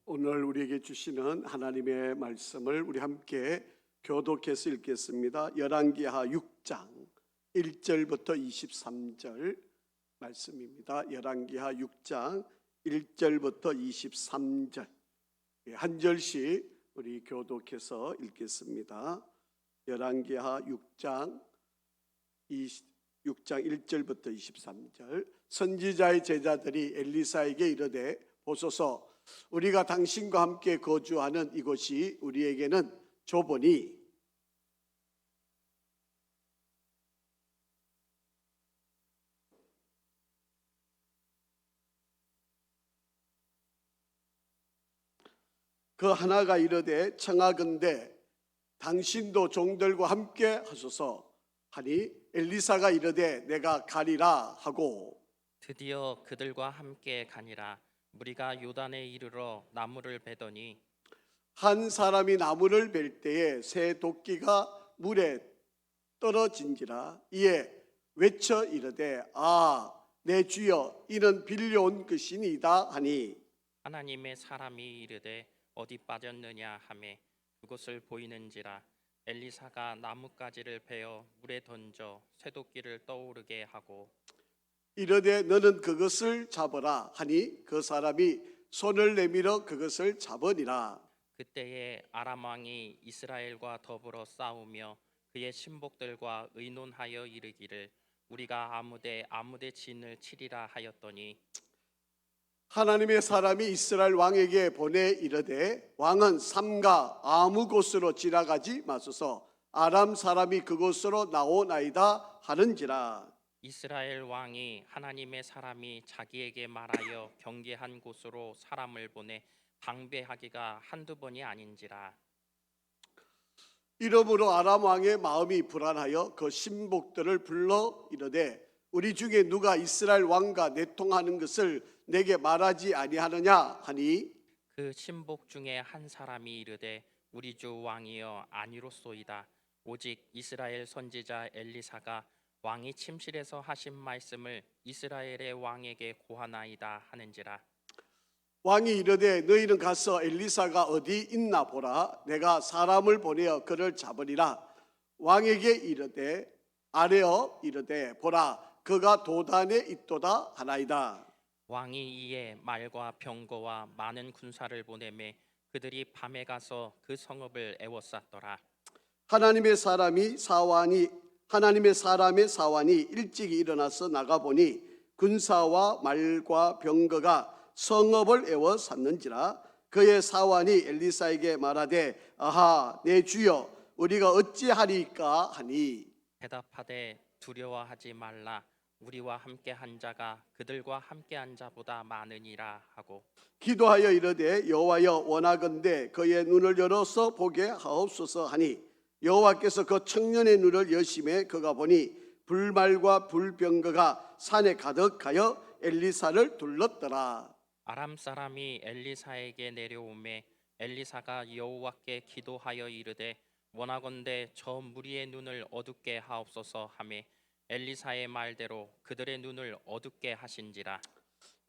오늘 우리에게 주시는 하나님의 말씀을 우리 함께 교독해서 읽겠습니다. 열왕기하 6장 1절부터 23절 말씀입니다. 열왕기하 6장 1절부터 23절 한 절씩 우리 교독해서 읽겠습니다. 열왕기하 6장 1절부터 23절. 선지자의 제자들이 엘리사에게 이르되 보소서, 우리가 당신과 함께 거주하는 이곳이 우리에게는 좁으니 그 하나가 이르되 청하건대 당신도 종들과 함께 하소서 하니 엘리사가 이르되 내가 가리라 하고 드디어 그들과 함께 가니라. 무리가 요단에 이르러 나무를 베더니 한 사람이 나무를 벨 때에 새 도끼가 물에 떨어진지라. 이에 외쳐 이르되 내 주여, 이는 빌려온 것이니이다 하니 하나님의 사람이 이르되 어디 빠졌느냐 하매 그곳을 보이는지라. 엘리사가 나뭇가지를 베어 물에 던져 쇠도끼를 떠오르게 하고 이르되 너는 그것을 잡으라 하니 그 사람이 손을 내밀어 그것을 잡으니라. 그때에 아람 왕이 이스라엘과 더불어 싸우며 그의 신복들과 의논하여 이르기를 우리가 아무데 진을 치리라 하였더니 하나님의 사람이 이스라엘 왕에게 보내 이르되 왕은 삼가 아무 곳으로 지나가지 마소서, 아람 사람이 그곳으로 나오나이다 하는지라. 이스라엘 왕이 하나님의 사람이 자기에게 말하여 경계한 곳으로 사람을 보내 방배하기가 한두 번이 아닌지라. 이러므로 아람 왕의 마음이 불안하여 그 신복들을 불러 이르되 우리 중에 누가 이스라엘 왕과 내통하는 것을 내게 말하지 아니하느냐 하니 그 신복 중에 한 사람이 이르되 우리 주 왕이여 아니로소이다. 오직 이스라엘 선지자 엘리사가 왕이 침실에서 하신 말씀을 이스라엘의 왕에게 고하나이다 하는지라. 왕이 이르되 너희는 가서 엘리사가 어디 있나 보라. 내가 사람을 보내어 그를 잡으리라. 왕에게 이르되 아뢰어 이르되 보라, 그가 도단에 있도다 하나이다. 왕이 이에 말과 병거와 많은 군사를 보내매 그들이 밤에 가서 그 성읍을 에워쌌더라. 하나님의 사람의 사환이 일찍이 일어나서 나가보니 군사와 말과 병거가 성읍을 에워쌌는지라. 그의 사환이 엘리사에게 말하되 내 주여, 우리가 어찌하리까 하니 대답하되 두려워하지 말라. 우리와 함께 한 자가 그들과 함께 한 자보다 많으니라 하고 기도하여 이르되 여호와여, 원하건대 그의 눈을 열어서 보게 하옵소서 하니 여호와께서 그 청년의 눈을 여심해 그가 보니 불말과 불병거가 산에 가득하여 엘리사를 둘렀더라. 아람 사람이 엘리사에게 내려오매 엘리사가 여호와께 기도하여 이르되 원하건대 저 무리의 눈을 어둡게 하옵소서 하매 엘리사의 말대로 그들의 눈을 어둡게 하신지라.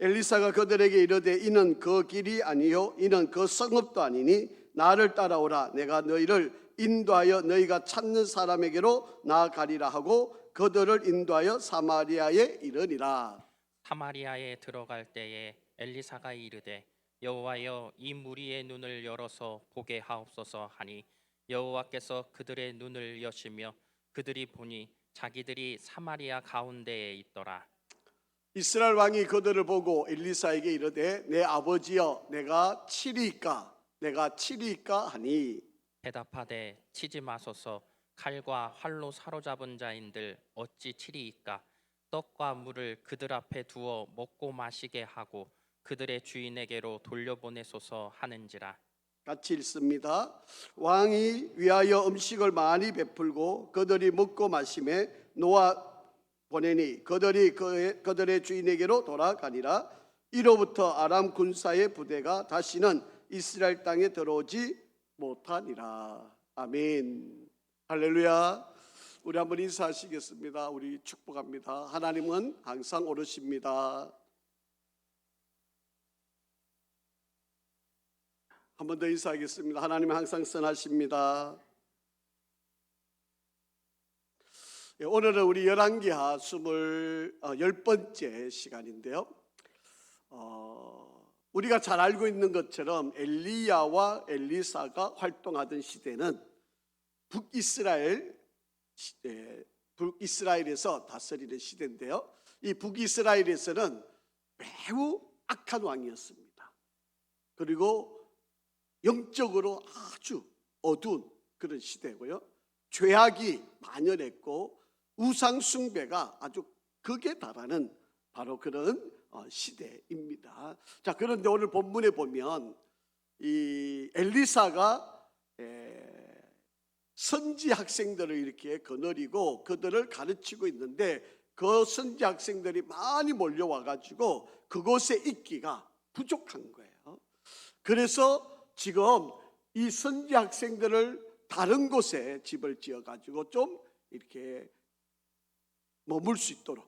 엘리사가 그들에게 이르되 이는 그 길이 아니요 이는 그 성읍도 아니니 나를 따라오라. 내가 너희를 인도하여 너희가 찾는 사람에게로 나아가리라 하고 그들을 인도하여 사마리아에 이르니라. 사마리아에 들어갈 때에 엘리사가 이르되 여호와여, 이 무리의 눈을 열어서 보게 하옵소서 하니 여호와께서 그들의 눈을 여시며 그들이 보니 자기들이 사마리아 가운데에 있더라. 이스라엘 왕이 그들을 보고 엘리사에게 이르되 내 아버지여, 내가 치리이까 하니 대답하되 치지 마소서. 칼과 활로 사로잡은 자인들 어찌 치리이까. 떡과 물을 그들 앞에 두어 먹고 마시게 하고 그들의 주인에게로 돌려보내소서 하는지라. 같이 읽습니다. 왕이 위하여 음식을 많이 베풀고 그들이 먹고 마심에 놓아 보내니 그들이 그들의 주인에게로 돌아가니라. 이로부터 아람 군사의 부대가 다시는 이스라엘 땅에 들어오지 못하니라. 아멘. 할렐루야. 우리 한번 인사하시겠습니다. 우리 축복합니다. 하나님은 항상 오르십니다. 한 번 더 인사하겠습니다. 하나님은 항상 선하십니다. 오늘은 우리 열왕기하 10번째 시간인데요. 우리가 잘 알고 있는 것처럼 엘리야와 엘리사가 활동하던 시대는 북이스라엘에서 다스리는 시대인데요. 이 북이스라엘에서는 매우 악한 왕이었습니다. 그리고 영적으로 아주 어두운 그런 시대고요. 죄악이 만연했고 우상 숭배가 아주 극에 달하는 바로 그런 시대입니다. 자, 그런데 오늘 본문에 보면 이 엘리사가 선지 학생들을 이렇게 거느리고 그들을 가르치고 있는데 그 선지 학생들이 많이 몰려와 가지고 그곳에 있기가 부족한 거예요. 그래서 지금 이 선지 학생들을 다른 곳에 집을 지어 가지고 좀 이렇게 머물 수 있도록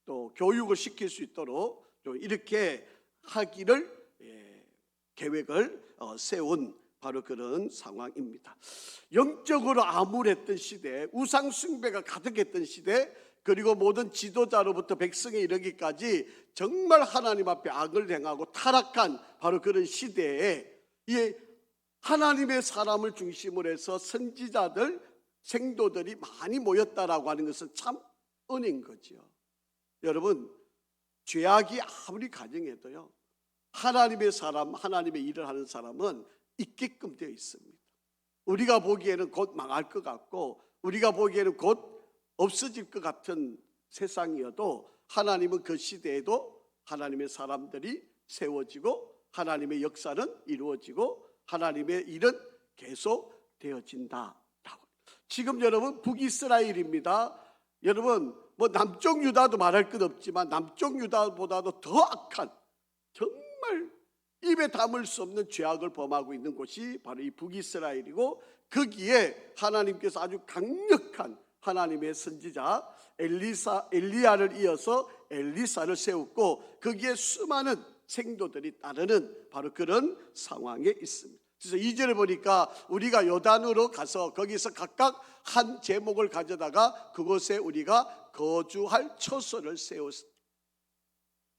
또 교육을 시킬 수 있도록 또 이렇게 하기를 계획을 세운 바로 그런 상황입니다. 영적으로 암울했던 시대, 우상 숭배가 가득했던 시대, 그리고 모든 지도자로부터 백성에 이르기까지 정말 하나님 앞에 악을 행하고 타락한 바로 그런 시대에 이 하나님의 사람을 중심으로 해서 선지자들, 생도들이 많이 모였다라고 하는 것은 참 은혜인 거죠. 여러분, 죄악이 아무리 가정해도요, 하나님의 사람, 하나님의 일을 하는 사람은 있게끔 되어 있습니다. 우리가 보기에는 곧 망할 것 같고 우리가 보기에는 곧 없어질 것 같은 세상이어도 하나님은 그 시대에도 하나님의 사람들이 세워지고 하나님의 역사는 이루어지고 하나님의 일은 계속 되어진다. 지금 여러분 북이스라엘입니다. 여러분 뭐 남쪽 유다도 말할 것 없지만 남쪽 유다보다도 더 악한 정말 입에 담을 수 없는 죄악을 범하고 있는 곳이 바로 이 북이스라엘이고 거기에 하나님께서 아주 강력한 하나님의 선지자 엘리야를 이어서 엘리사를 세웠고 거기에 수많은 생도들이 따르는 바로 그런 상황에 있습니다. 그래서 2절에 보니까 우리가 요단으로 가서 거기서 각각 한 제목을 가져다가 그곳에 우리가 거주할 처소를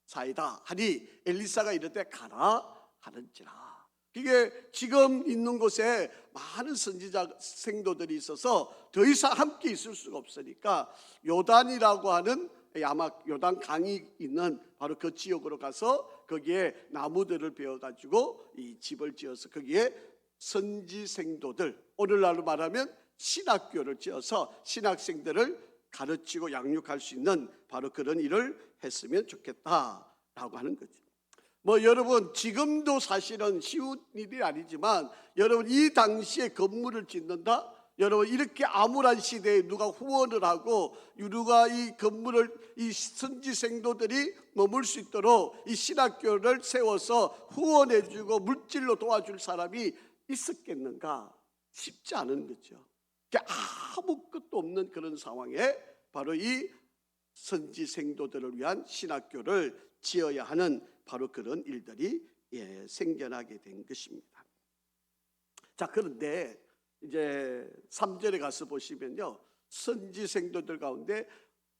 세우사이다 하니 엘리사가 이르되 가라 하는지라. 이게 지금 있는 곳에 많은 선지자 생도들이 있어서 더 이상 함께 있을 수가 없으니까 요단이라고 하는 아마 요단 강이 있는 바로 그 지역으로 가서 거기에 나무들을 베어가지고 이 집을 지어서 거기에 선지 생도들, 오늘날로 말하면 신학교를 지어서 신학생들을 가르치고 양육할 수 있는 바로 그런 일을 했으면 좋겠다라고 하는 거죠. 뭐 여러분 지금도 사실은 쉬운 일이 아니지만 여러분 이 당시에 건물을 짓는다? 여러분 이렇게 암울한 시대에 누가 후원을 하고 누가 이 건물을 이 선지 생도들이 머물 수 있도록 이 신학교를 세워서 후원해주고 물질로 도와줄 사람이 있었겠는가? 쉽지 않은 거죠. 아무것도 없는 그런 상황에 바로 이 선지 생도들을 위한 신학교를 지어야 하는 바로 그런 일들이 생겨나게 된 것입니다. 자, 그런데 이제 3절에 가서 보시면요, 선지 생도들 가운데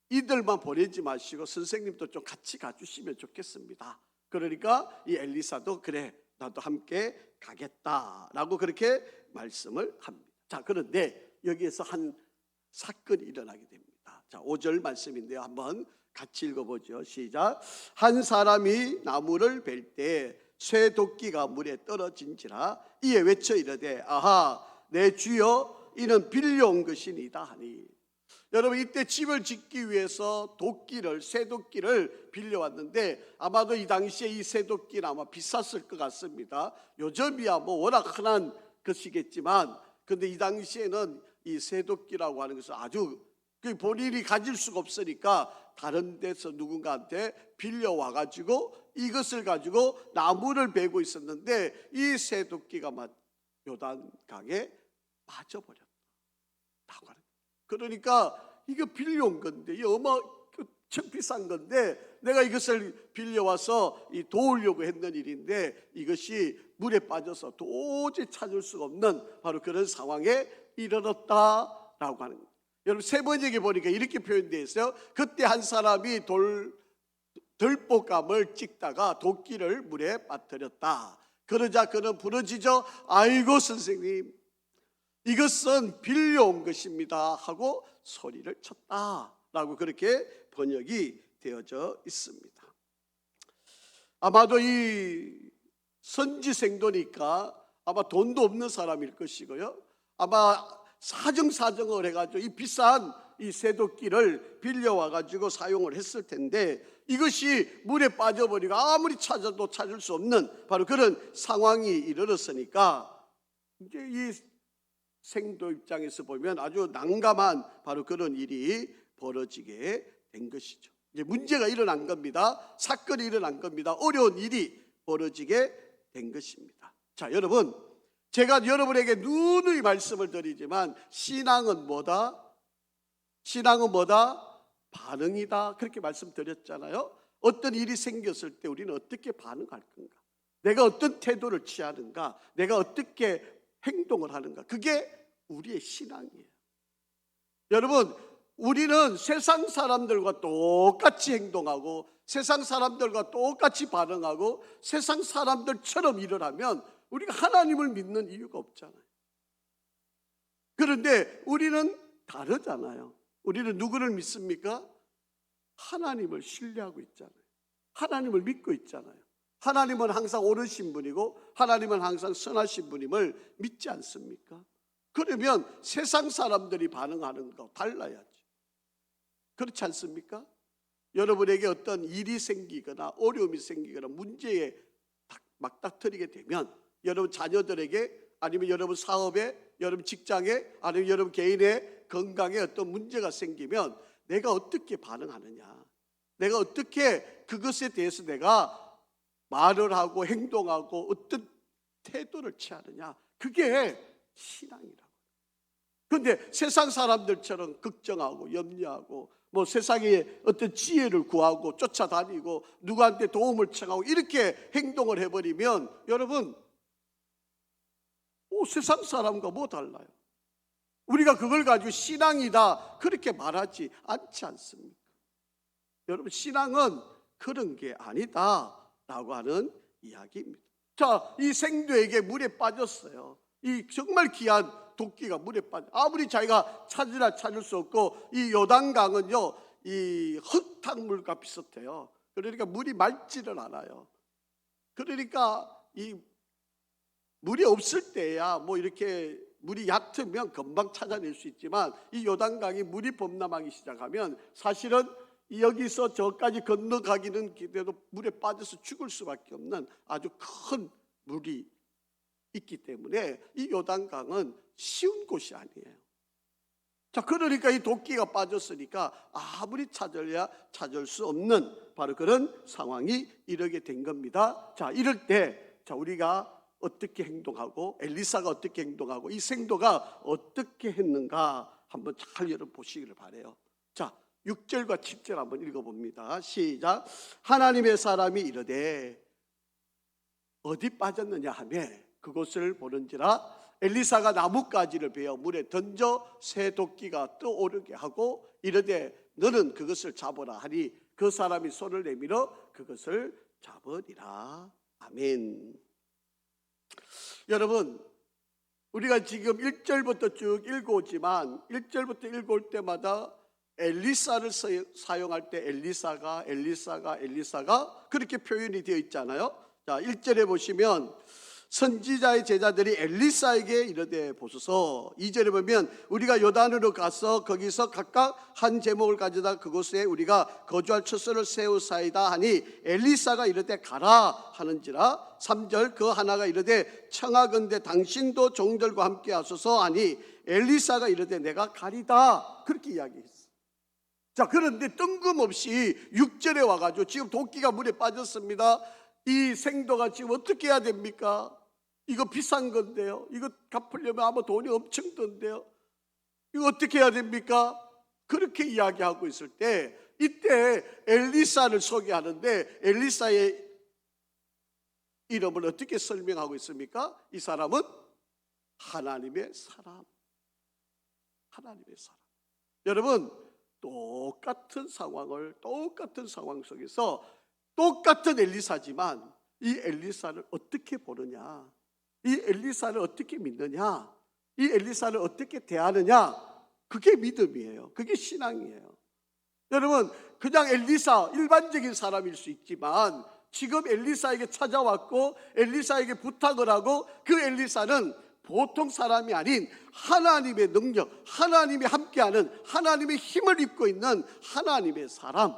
이들만 보내지 마시고 선생님도 좀 같이 가주시면 좋겠습니다. 그러니까 이 엘리사도 그래 나도 함께 가겠다라고 그렇게 말씀을 합니다. 자, 그런데 여기에서 한 사건이 일어나게 됩니다. 자, 5절 말씀인데요, 한번 같이 읽어보죠. 시작. 한 사람이 나무를 벨 때 쇠도끼가 물에 떨어진지라 이에 외쳐 이르되 아하 내 주여 이는 빌려온 것이니이다 하니. 여러분 이때 집을 짓기 위해서 도끼를 쇠도끼를 빌려왔는데 아마도 이 당시에 이 쇠도끼는 아마 비쌌을 것 같습니다. 요즘이야 뭐 워낙 흔한 것이겠지만 근데 이 당시에는 이 쇠도끼라고 하는 것은 아주 본인이 가질 수가 없으니까 다른 데서 누군가한테 빌려와 가지고 이것을 가지고 나무를 베고 있었는데 이 쇠도끼가 요단강에 빠져버렸다. 그러니까 이거 빌려온 건데 이 엄청 비싼 건데 내가 이것을 빌려와서 도우려고 했는 일인데 이것이 물에 빠져서 도저히 찾을 수가 없는 바로 그런 상황에 이르렀다라고 하는 거예요. 여러분 세번역에 보니까 이렇게 표현되어 있어요. 그때 한 사람이 들볶감을 찍다가 도끼를 물에 빠뜨렸다. 그러자 그는 부러지죠. 아이고 선생님, 이것은 빌려온 것입니다 하고 소리를 쳤다라고 그렇게 번역이 되어져 있습니다. 아마도 이 선지생도니까 아마 돈도 없는 사람일 것이고요. 아마 사정사정을 해가지고 이 비싼 이 새도끼를 빌려와가지고 사용을 했을 텐데, 이것이 물에 빠져버리고 아무리 찾아도 찾을 수 없는 바로 그런 상황이 이르렀으니까 이제 이 생도 입장에서 보면 아주 난감한 바로 그런 일이 벌어지게 된 것이죠. 이제 문제가 일어난 겁니다. 사건이 일어난 겁니다. 어려운 일이 벌어지게 된 것입니다. 자, 여러분, 제가 여러분에게 누누이 말씀을 드리지만 신앙은 뭐다? 신앙은 뭐다? 반응이다. 그렇게 말씀드렸잖아요. 어떤 일이 생겼을 때 우리는 어떻게 반응할 건가? 내가 어떤 태도를 취하는가? 내가 어떻게 행동을 하는가? 그게 우리의 신앙이에요. 여러분, 우리는 세상 사람들과 똑같이 행동하고 세상 사람들과 똑같이 반응하고 세상 사람들처럼 일을 하면 우리가 하나님을 믿는 이유가 없잖아요. 그런데 우리는 다르잖아요. 우리는 누구를 믿습니까? 하나님을 신뢰하고 있잖아요. 하나님을 믿고 있잖아요. 하나님은 항상 옳으신 분이고 하나님은 항상 선하신 분임을 믿지 않습니까? 그러면 세상 사람들이 반응하는 거 달라야죠. 그렇지 않습니까? 여러분에게 어떤 일이 생기거나 어려움이 생기거나 문제에 막닥뜨리게 되면 여러분 자녀들에게 아니면 여러분 사업에, 여러분 직장에, 아니면 여러분 개인의 건강에 어떤 문제가 생기면 내가 어떻게 반응하느냐, 내가 어떻게 그것에 대해서 내가 말을 하고 행동하고 어떤 태도를 취하느냐, 그게 신앙이라고. 그런데 세상 사람들처럼 걱정하고 염려하고 뭐 세상에 어떤 지혜를 구하고 쫓아다니고 누구한테 도움을 청하고 이렇게 행동을 해버리면 여러분 세상 사람과 뭐 달라요? 우리가 그걸 가지고 신앙이다 그렇게 말하지 않지 않습니까? 여러분, 신앙은 그런 게 아니다라고 하는 이야기입니다. 자, 이 생도에게 물에 빠졌어요. 이 정말 귀한 도끼가 물에 빠져. 아무리 자기가 찾으라 찾을 수 없고 이 요단강은요 이 흙탕물과 비슷해요. 그러니까 물이 맑지를 않아요. 그러니까 이 물이 없을 때야 뭐 이렇게 물이 얕으면 금방 찾아낼 수 있지만 이 요단강이 물이 범람하기 시작하면 사실은 여기서 저까지 건너가기는 기대도 물에 빠져서 죽을 수밖에 없는 아주 큰 물이 있기 때문에 이 요단강은 쉬운 곳이 아니에요. 자, 그러니까 이 도끼가 빠졌으니까 아무리 찾으려 찾을 수 없는 바로 그런 상황이 이르게 된 겁니다. 자, 이럴 때 자, 우리가 어떻게 행동하고 엘리사가 어떻게 행동하고 이 생도가 어떻게 했는가 한번 잘 여러분 보시기를 바라요. 자, 6절과 7절 한번 읽어봅니다. 시작. 하나님의 사람이 이르되 어디 빠졌느냐 하며 그곳을 보는지라 엘리사가 나뭇가지를 베어 물에 던져 새 도끼가 떠오르게 하고 이르되 너는 그것을 잡으라 하니 그 사람이 손을 내밀어 그것을 잡으리라. 아멘. 여러분, 우리가 지금 1절부터 쭉 읽어오지만 1절부터 읽어올 때마다 엘리사를 사용할 때 엘리사가 그렇게 표현이 되어 있잖아요. 자, 1절에 보시면 선지자의 제자들이 엘리사에게 이르되 보소서. 2절에 보면 우리가 요단으로 가서 거기서 각각 한 제목을 가져다 그곳에 우리가 거주할 처소를 세우사이다 하니 엘리사가 이르되 가라 하는지라. 3절 그 하나가 이르되 청하건대 당신도 종들과 함께 하소서 하니 엘리사가 이르되 내가 가리다 그렇게 이야기했어요. 자, 그런데 뜬금없이 6절에 와가지고 지금 도끼가 물에 빠졌습니다. 이 생도가 지금 어떻게 해야 됩니까? 이거 비싼 건데요. 이거 갚으려면 아마 돈이 엄청 든데요. 이거 어떻게 해야 됩니까? 그렇게 이야기하고 있을 때 이때 엘리사를 소개하는데 엘리사의 이름을 어떻게 설명하고 있습니까? 이 사람은 하나님의 사람. 하나님의 사람. 여러분, 똑같은 상황 속에서 똑같은 엘리사지만 이 엘리사를 어떻게 보느냐, 이 엘리사를 어떻게 믿느냐, 이 엘리사를 어떻게 대하느냐, 그게 믿음이에요. 그게 신앙이에요. 여러분, 그냥 엘리사, 일반적인 사람일 수 있지만 지금 엘리사에게 찾아왔고 엘리사에게 부탁을 하고 그 엘리사는 보통 사람이 아닌 하나님의 능력, 하나님이 함께하는, 하나님의 힘을 입고 있는 하나님의 사람,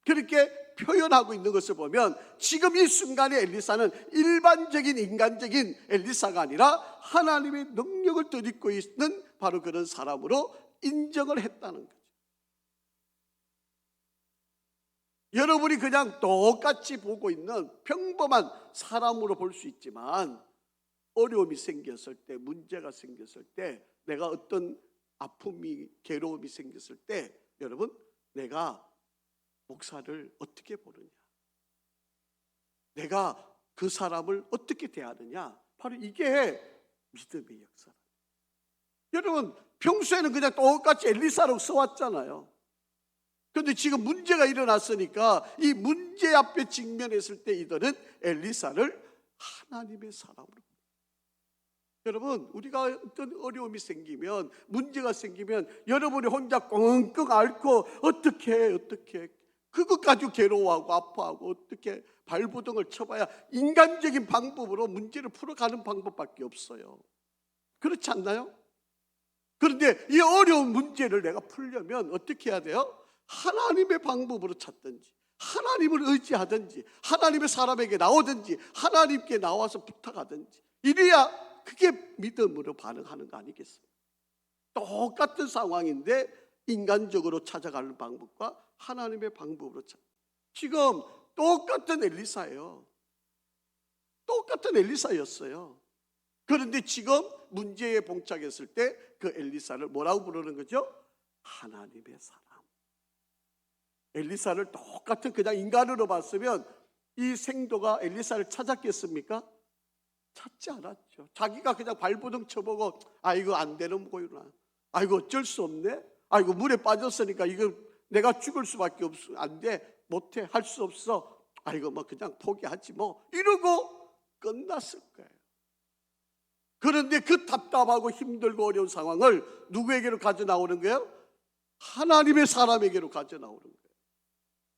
그렇게 표현하고 있는 것을 보면 지금 이 순간의 엘리사는 일반적인 인간적인 엘리사가 아니라 하나님의 능력을 덧입고 있는 바로 그런 사람으로 인정을 했다는 거죠. 여러분이 그냥 똑같이 보고 있는 평범한 사람으로 볼 수 있지만 어려움이 생겼을 때, 문제가 생겼을 때, 내가 어떤 아픔이, 괴로움이 생겼을 때, 여러분, 내가 목사를 어떻게 보느냐, 내가 그 사람을 어떻게 대하느냐, 바로 이게 믿음의 역사. 여러분, 평소에는 그냥 똑같이 엘리사로 써왔잖아요. 그런데 지금 문제가 일어났으니까 이 문제 앞에 직면했을 때 이들은 엘리사를 하나님의 사람으로. 여러분, 우리가 어떤 어려움이 생기면, 문제가 생기면 여러분이 혼자 끙끙 앓고 어떻게 그것 가지고 괴로워하고 아파하고 어떻게 발부둥을 쳐봐야 인간적인 방법으로 문제를 풀어가는 방법밖에 없어요. 그렇지 않나요? 그런데 이 어려운 문제를 내가 풀려면 어떻게 해야 돼요? 하나님의 방법으로 찾든지, 하나님을 의지하든지, 하나님의 사람에게 나오든지, 하나님께 나와서 부탁하든지, 이래야 그게 믿음으로 반응하는 거 아니겠습니까? 똑같은 상황인데 인간적으로 찾아가는 방법과 하나님의 방법으로 지금 똑같은 엘리사예요. 똑같은 엘리사였어요. 그런데 지금 문제에 봉착했을 때 그 엘리사를 뭐라고 부르는 거죠? 하나님의 사람. 엘리사를 똑같은 그냥 인간으로 봤으면 이 생도가 엘리사를 찾았겠습니까? 찾지 않았죠. 자기가 그냥 발부둥 쳐보고 이거 안 되는 거구나, 이거 어쩔 수 없네, 이거 물에 빠졌으니까 이거 내가 죽을 수밖에 없어, 안 돼, 못해, 할 수 없어, 이거 뭐 그냥 포기하지 뭐, 이러고 끝났을 거예요. 그런데 그 답답하고 힘들고 어려운 상황을 누구에게로 가져 나오는 거예요? 하나님의 사람에게로 가져 나오는 거예요.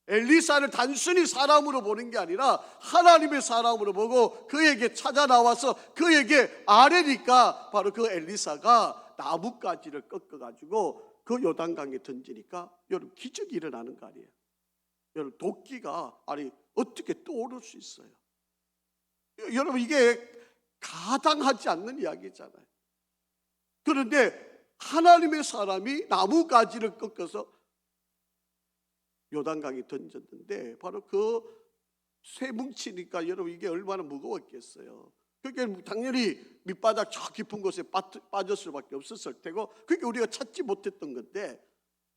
엘리사를 단순히 사람으로 보는 게 아니라 하나님의 사람으로 보고 그에게 찾아 나와서 그에게 아뢰니까 바로 그 엘리사가 나뭇가지를 꺾어가지고 그 요단강에 던지니까 여러분 기적이 일어나는 거 아니에요? 여러분 도끼가 어떻게 떠오를 수 있어요? 여러분 이게 가당하지 않는 이야기잖아요. 그런데 하나님의 사람이 나뭇가지를 꺾어서 요단강에 던졌는데 바로 그 쇠 뭉치니까 여러분 이게 얼마나 무거웠겠어요. 그게 당연히 밑바닥 저 깊은 곳에 빠졌을 수밖에 없었을 테고 그게 우리가 찾지 못했던 건데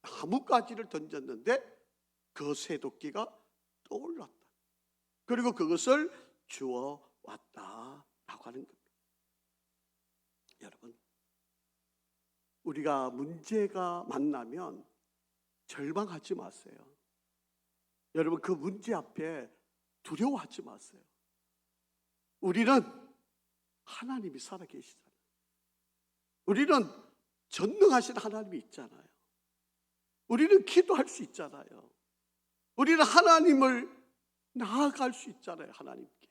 나뭇가지를 던졌는데 그 쇠도끼가 떠올랐다. 그리고 그것을 주워 왔다라고 하는 겁니다. 여러분, 우리가 문제가 만나면 절망하지 마세요. 여러분 그 문제 앞에 두려워하지 마세요. 우리는 하나님이 살아계시잖아요. 우리는 전능하신 하나님이 있잖아요. 우리는 기도할 수 있잖아요. 우리는 하나님을 나아갈 수 있잖아요. 하나님께.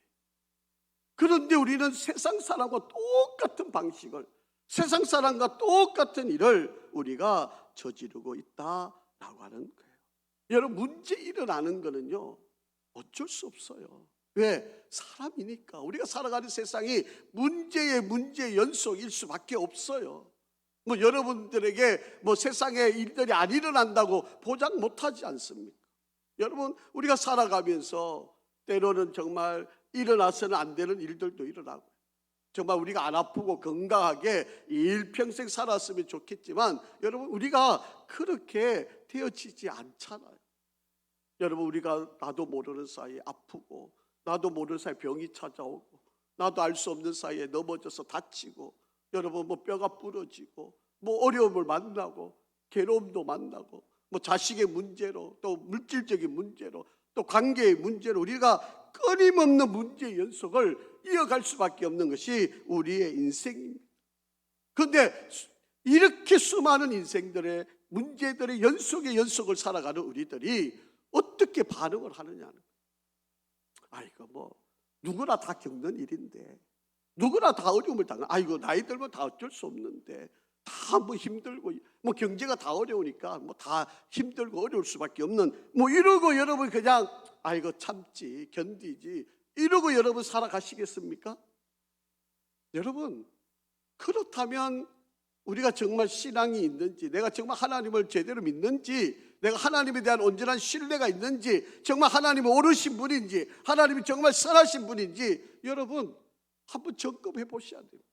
그런데 우리는 세상 사람과 똑같은 방식을, 세상 사람과 똑같은 일을 우리가 저지르고 있다라고 하는 거예요. 여러분 문제 일어나는 거는요 어쩔 수 없어요. 왜? 사람이니까. 우리가 살아가는 세상이 문제의 연속일 수밖에 없어요. 뭐 여러분들에게 뭐 세상에 일들이 안 일어난다고 보장 못하지 않습니까? 여러분 우리가 살아가면서 때로는 정말 일어나서는 안 되는 일들도 일어나고, 정말 우리가 안 아프고 건강하게 일평생 살았으면 좋겠지만 여러분 우리가 그렇게 되어지지 않잖아요. 여러분 우리가 나도 모르는 사이에 아프고 나도 모르는 사이에 병이 찾아오고, 나도 알 수 없는 사이에 넘어져서 다치고, 여러분 뭐 뼈가 부러지고, 뭐 어려움을 만나고, 괴로움도 만나고, 뭐 자식의 문제로, 또 물질적인 문제로, 또 관계의 문제로 우리가 끊임없는 문제의 연속을 이어갈 수밖에 없는 것이 우리의 인생입니다. 그런데 이렇게 수많은 인생들의 문제들의 연속의 연속을 살아가는 우리들이 어떻게 반응을 하느냐는 거예요. 이거 뭐 누구나 다 겪는 일인데, 누구나 다 어려움을 당한, 이거 나이 들면 다 어쩔 수 없는데, 다 뭐 힘들고, 뭐 경제가 다 어려우니까 뭐 다 힘들고 어려울 수밖에 없는, 뭐 이러고 여러분 그냥 이거 참지, 견디지, 이러고 여러분 살아가시겠습니까? 여러분, 그렇다면 우리가 정말 신앙이 있는지, 내가 정말 하나님을 제대로 믿는지, 내가 하나님에 대한 온전한 신뢰가 있는지, 정말 하나님이 옳으신 분인지, 하나님이 정말 선하신 분인지 여러분 한번 점검해 보셔야 됩니다.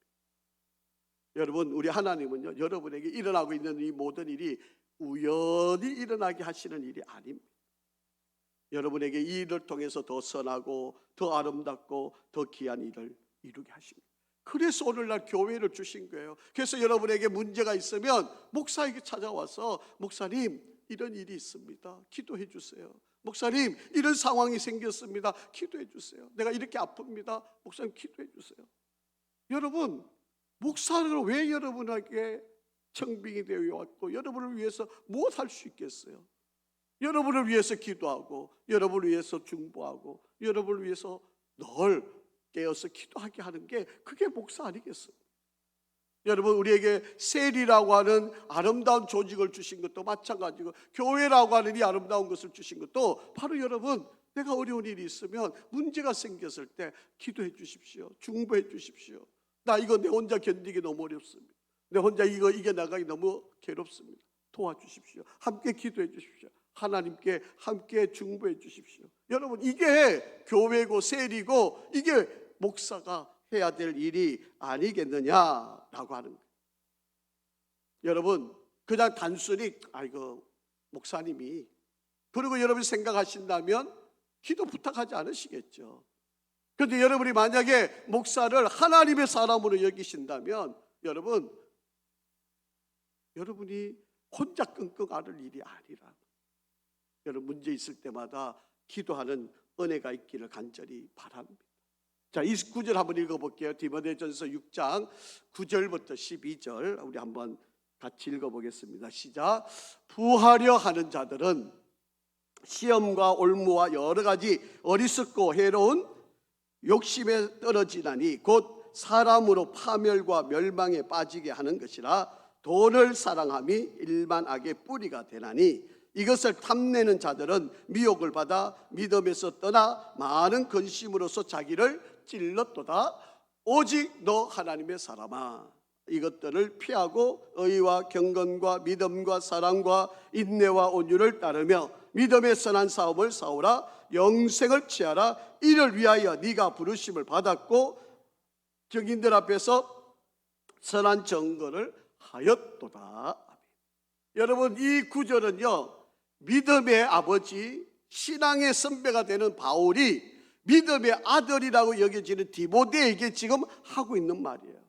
여러분, 우리 하나님은요, 여러분에게 일어나고 있는 이 모든 일이 우연히 일어나게 하시는 일이 아닙니다. 여러분에게 이 일을 통해서 더 선하고 더 아름답고 더 귀한 일을 이루게 하십니다. 그래서 오늘날 교회를 주신 거예요. 그래서 여러분에게 문제가 있으면 목사에게 찾아와서, 목사님 이런 일이 있습니다, 기도해 주세요. 목사님 이런 상황이 생겼습니다, 기도해 주세요. 내가 이렇게 아픕니다, 목사님 기도해 주세요. 여러분, 목사를 왜 여러분에게 청빙이 되어 왔고, 여러분을 위해서 무엇 할 수 있겠어요? 여러분을 위해서 기도하고, 여러분을 위해서 중보하고, 여러분을 위해서 늘 깨어서 기도하게 하는 게 그게 목사 아니겠어요? 여러분, 우리에게 셀이라고 하는 아름다운 조직을 주신 것도 마찬가지고, 교회라고 하는 이 아름다운 것을 주신 것도 바로 여러분, 내가 어려운 일이 있으면, 문제가 생겼을 때 기도해 주십시오, 중보해 주십시오. 나 이거 내 혼자 견디기 너무 어렵습니다, 내 혼자 이거 이겨나가기 너무 괴롭습니다, 도와주십시오. 함께 기도해 주십시오. 하나님께 함께 중보해 주십시오. 여러분, 이게 교회고 셀이고 이게 목사가 해야 될 일이 아니겠느냐라고 하는 거예요. 여러분, 그냥 단순히 이거 목사님이, 그리고 여러분이 생각하신다면 기도 부탁하지 않으시겠죠. 그런데 여러분이 만약에 목사를 하나님의 사람으로 여기신다면 여러분이 혼자 끙끙 앓을 일이 아니라, 여러분 문제 있을 때마다 기도하는 은혜가 있기를 간절히 바랍니다. 자, 이 9절 한번 읽어볼게요. 디모데전서 6장 9절부터 12절 우리 한번 같이 읽어보겠습니다. 시작. 부하려 하는 자들은 시험과 올무와 여러 가지 어리석고 해로운 욕심에 떨어지나니 곧 사람으로 파멸과 멸망에 빠지게 하는 것이라. 돈을 사랑함이 일만 악의 뿌리가 되나니 이것을 탐내는 자들은 미혹을 받아 믿음에서 떠나 많은 근심으로서 자기를 찔렀도다. 오직 너 하나님의 사람아, 이것들을 피하고 의와 경건과 믿음과 사랑과 인내와 온유를 따르며 믿음의 선한 싸움을 싸우라. 영생을 취하라. 이를 위하여 네가 부르심을 받았고 증인들 앞에서 선한 증거를 하였도다. 여러분, 이 구절은요, 믿음의 아버지, 신앙의 선배가 되는 바울이 믿음의 아들이라고 여겨지는 디모데에게 지금 하고 있는 말이에요.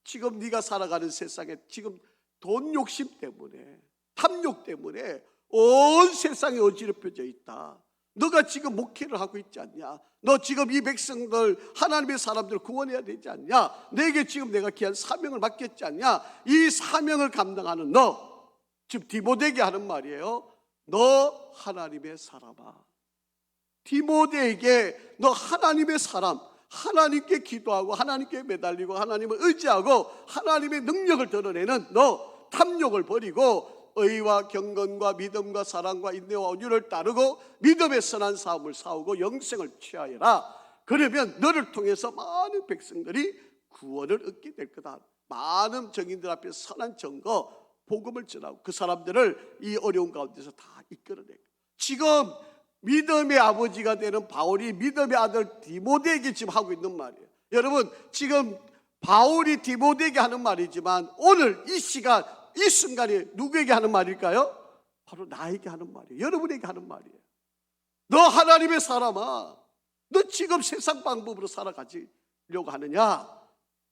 지금 네가 살아가는 세상에 지금 돈 욕심 때문에, 탐욕 때문에 온 세상이 어지럽혀져 있다. 너가 지금 목회를 하고 있지 않냐? 너 지금 이 백성들, 하나님의 사람들을 구원해야 되지 않냐? 내게 지금 내가 귀한 사명을 맡겼지 않냐? 이 사명을 감당하는 너, 지금 디모데에게 하는 말이에요. 너 하나님의 사람아. 디모데에게 너 하나님의 사람, 하나님께 기도하고 하나님께 매달리고 하나님을 의지하고 하나님의 능력을 드러내는 너, 탐욕을 버리고 의와 경건과 믿음과 사랑과 인내와 온유를 따르고 믿음의 선한 싸움을 싸우고 영생을 취하여라. 그러면 너를 통해서 많은 백성들이 구원을 얻게 될 거다. 많은 증인들 앞에 선한 증거, 복음을 전하고 그 사람들을 이 어려운 가운데서 다 이끌어내고, 지금 믿음의 아버지가 되는 바울이 믿음의 아들 디모데에게 지금 하고 있는 말이에요. 여러분, 지금 바울이 디모데에게 하는 말이지만 오늘 이 시간, 이 순간에 누구에게 하는 말일까요? 바로 나에게 하는 말이에요. 여러분에게 하는 말이에요. 너 하나님의 사람아, 너 지금 세상 방법으로 살아가려고 하느냐?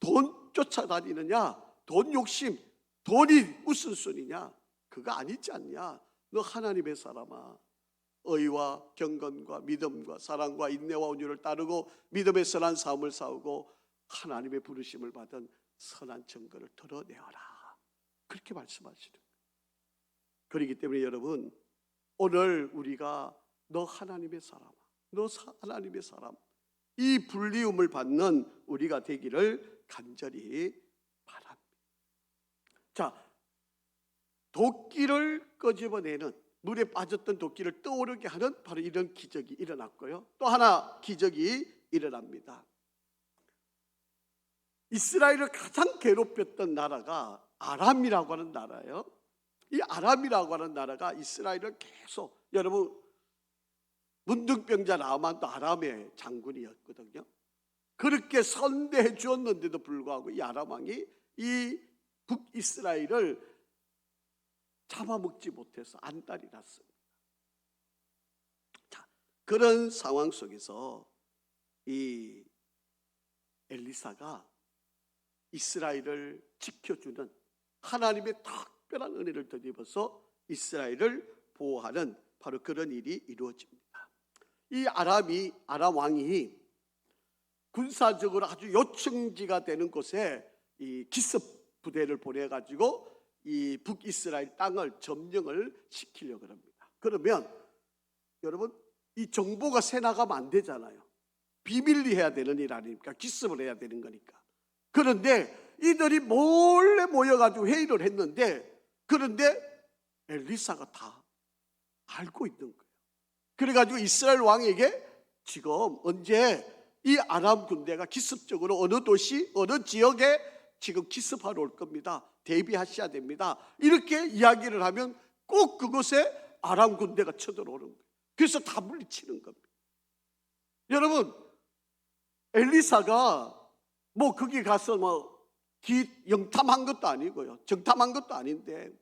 돈 쫓아다니느냐? 돈 욕심, 돈이 우선순위냐? 그거 아니지 않냐? 너 하나님의 사람아, 의와 경건과 믿음과 사랑과 인내와 온유를 따르고 믿음의 선한 삶을 싸우고 하나님의 부르심을 받은 선한 증거를 드러내어라. 그렇게 말씀하시는 거예요. 그렇기 때문에 여러분, 오늘 우리가 너 하나님의 사람아, 너 하나님의 사람, 이 불리움을 받는 우리가 되기를 간절히 바랍니다. 자, 도끼를 끄집어내는, 물에 빠졌던 도끼를 떠오르게 하는 바로 이런 기적이 일어났고요. 또 하나 기적이 일어납니다. 이스라엘을 가장 괴롭혔던 나라가 아람이라고 하는 나라예요. 이 아람이라고 하는 나라가 이스라엘을 계속, 여러분 문둥병자 나만도 아람의 장군이었거든요. 그렇게 선대해 주었는데도 불구하고 이 아람 왕이 이 북이스라엘을 잡아먹지 못해서 안달이 났습니다. 자, 그런 상황 속에서 이 엘리사가 이스라엘을 지켜주는 하나님의 특별한 은혜를 덧입어서 이스라엘을 보호하는 바로 그런 일이 이루어집니다. 이 아람 왕이 군사적으로 아주 요충지가 되는 곳에 이 기습 부대를 보내가지고 이 북이스라엘 땅을 점령을 시키려고 합니다. 그러면 여러분, 이 정보가 새 나가면 안 되잖아요. 비밀리 해야 되는 일 아닙니까? 기습을 해야 되는 거니까. 그런데 이들이 몰래 모여가지고 회의를 했는데, 그런데 엘리사가 다 알고 있는 거예요. 그래가지고 이스라엘 왕에게 지금 언제 이 아람 군대가 기습적으로 어느 도시, 어느 지역에 지금 기습하러 올 겁니다. 대비하셔야 됩니다. 이렇게 이야기를 하면 꼭 그곳에 아람 군대가 쳐들어오는 거예요. 그래서 다 물리치는 겁니다. 여러분, 엘리사가 뭐 거기 가서 영탐한 것도 아니고요, 정탐한 것도 아닌데